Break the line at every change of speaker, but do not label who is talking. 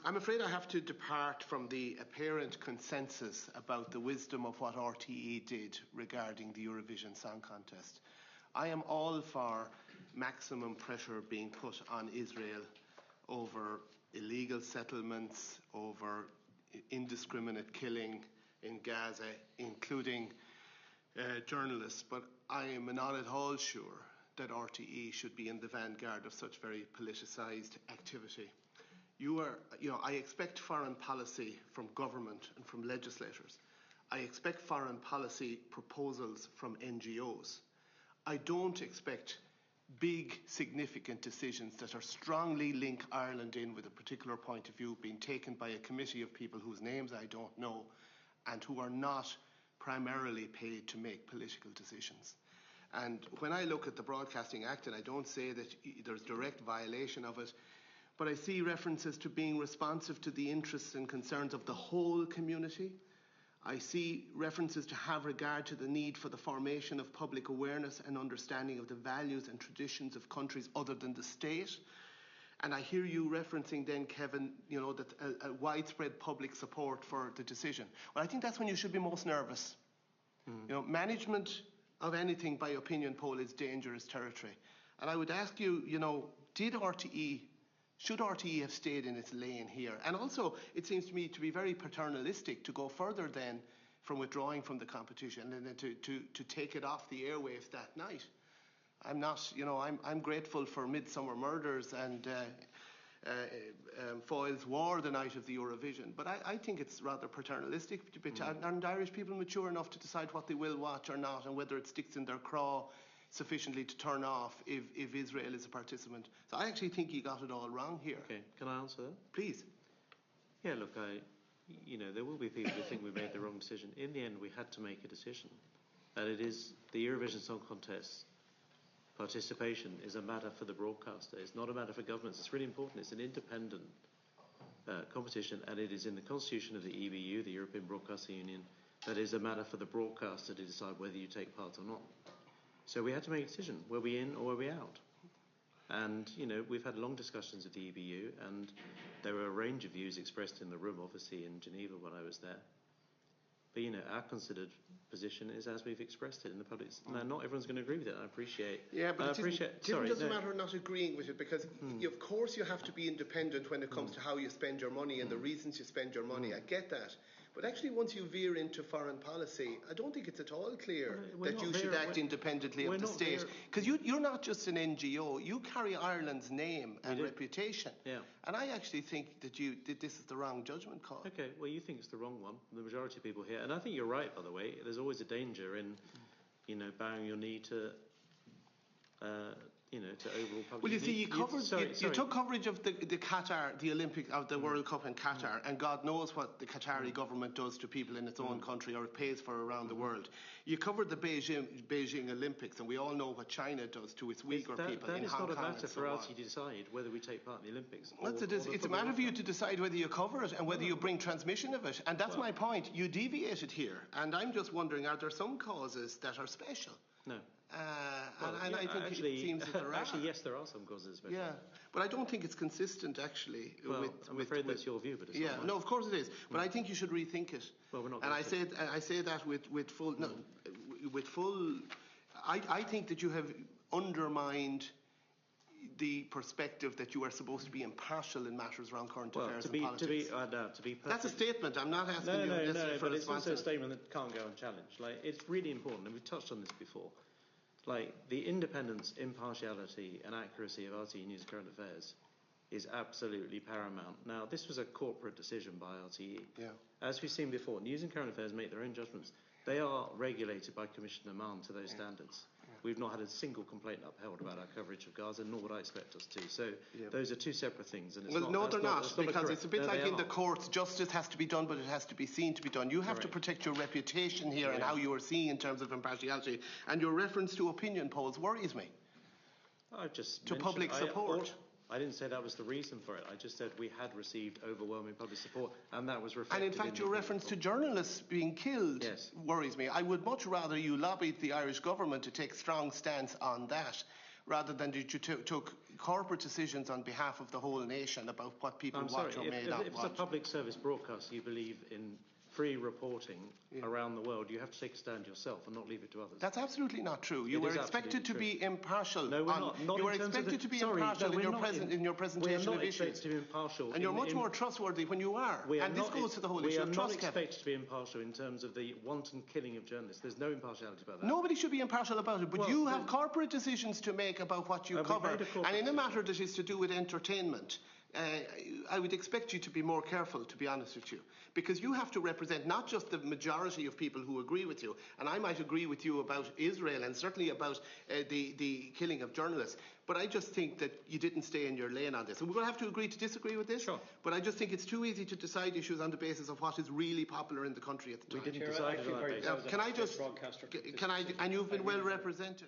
I'm afraid I have to depart from the apparent consensus about the wisdom of what RTE did regarding the Eurovision Song Contest. I am all for maximum pressure being put on Israel over illegal settlements, over indiscriminate killing in Gaza, including journalists, but I am not at all sure that RTE should be in the vanguard of such very politicised activity. I expect foreign policy from government and from legislators. I expect foreign policy proposals from NGOs. I don't expect big, significant decisions that are strongly link Ireland in with a particular point of view being taken by a committee of people whose names I don't know and who are not primarily paid to make political decisions. And when I look at the Broadcasting Act, and I don't say that there's direct violation of it, but I see references to being responsive to the interests and concerns of the whole community. I see references to have regard to the need for the formation of public awareness and understanding of the values and traditions of countries other than the state. And I hear you referencing then, Kevin, that a widespread public support for the decision. Well, I think that's when you should be most nervous. Management of anything by opinion poll is dangerous territory. And I would ask you, should RTE have stayed in its lane here? And also, it seems to me to be very paternalistic to go further then from withdrawing from the competition and then to take it off the airwaves that night. I'm not, I'm grateful for Midsummer Murders and Foyle's War the night of the Eurovision, but I think it's rather paternalistic. Aren't Irish people mature enough to decide what they will watch or not, and whether it sticks in their craw sufficiently to turn off if Israel is a participant? So I actually think you got it all wrong here.
Okay, can I answer that?
Please.
Yeah, look, there will be people who think we made the wrong decision. In the end, we had to make a decision, and it is the Eurovision Song Contest participation is a matter for the broadcaster. It's not a matter for governments. It's really important. It's an independent competition, and it is in the constitution of the EBU, the European Broadcasting Union, that is a matter for the broadcaster to decide whether you take part or not. So we had to make a decision. Were we in or were we out? And, we've had long discussions with the EBU, and there were a range of views expressed in the room, obviously, in Geneva when I was there. But, our considered position is as we've expressed it in the public. Now, not everyone's going to agree with it. I appreciate.
Yeah, but it doesn't matter not agreeing with it, because of course you have to be independent when it comes to how you spend your money and the reasons you spend your money. I get that. But actually, once you veer into foreign policy, I don't think it's at all clear that you should act independently of the state. Because you're not just an NGO. You carry Ireland's name and reputation.
Yeah.
And I actually think that this is the wrong judgment call.
Okay, well, you think it's the wrong one. The majority of people here. And I think you're right, by the way. There's always a danger in, bowing your knee to overall public.
Well, you see, you took coverage of the Qatar, the Olympic, of the World Cup in Qatar, and God knows what the Qatari government does to people in its own country, or it pays for around the world. You covered the Beijing Olympics, and we all know what China does to its Uyghur people in Hong Kong. That is not a matter
for us to decide whether we take part in the Olympics.
It's a matter for you to decide whether you cover it and whether you bring transmission of it. And that's my point. You deviated here, and I'm just wondering, are there some causes that are special?
No.
I think it seems that there are.
Actually, yes, there are some causes. Especially.
Yeah, but I don't think it's consistent, actually.
I'm afraid that's your view, but it's not mine.
No, of course it is. But I think you should rethink it.
Well, we're not.
And I say that with full. I think that you have undermined the perspective that you are supposed to be impartial in matters around current affairs and politics.
To be perfect.
That's a statement. I'm not asking you necessarily for a response.
But it's also a statement that can't go unchallenged. It's really important, and we've touched on this before. The independence, impartiality, and accuracy of RTE News and Current Affairs is absolutely paramount. Now, this was a corporate decision by RTE.
Yeah.
As we've seen before, News and Current Affairs make their own judgments. They are regulated by Commissioner Mullen to those standards. Yeah. We've not had a single complaint upheld about our coverage of Gaza, nor would I expect us to. So those are two separate things. And
they're not, because it's a bit like in the courts. Justice has to be done, but it has to be seen to be done. You have to protect your reputation here and how you are seen in terms of impartiality. And your reference to opinion polls worries me.
I've just
to public support.
I didn't say that was the reason for it. I just said we had received overwhelming public support, and that was reflected.
And in fact, your reference to journalists being killed worries me. I would much rather you lobbied the Irish government to take strong stance on that. rather than that you took corporate decisions on behalf of the whole nation about what people watch or may not watch.
If it's a public service broadcast, you believe in free reporting around the world, you have to take a stand yourself and not leave it to others.
That's absolutely not true. You were expected to be impartial.
No, we're not.
You were expected to be impartial in your presentation of issues.
We're not expected to be impartial.
And you're much more trustworthy when you are. And this goes to the whole issue of trust, Kevin.
We are not expected to be impartial in terms of the wanton killing of journalists. There's no impartiality about that.
Nobody should be impartial about it, but you have corporate decisions to make about what you cover. And in a matter that is to do with entertainment, I would expect you to be more careful, to be honest with you, because you have to represent not just the majority of people who agree with you, and I might agree with you about Israel and certainly about the killing of journalists, but I just think that you didn't stay in your lane on this. And we're going to have to agree to disagree with this,
sure.
But I just think it's too easy to decide issues on the basis of what is really popular in the country at the time.
We didn't decide on that basis.
And you've been well represented.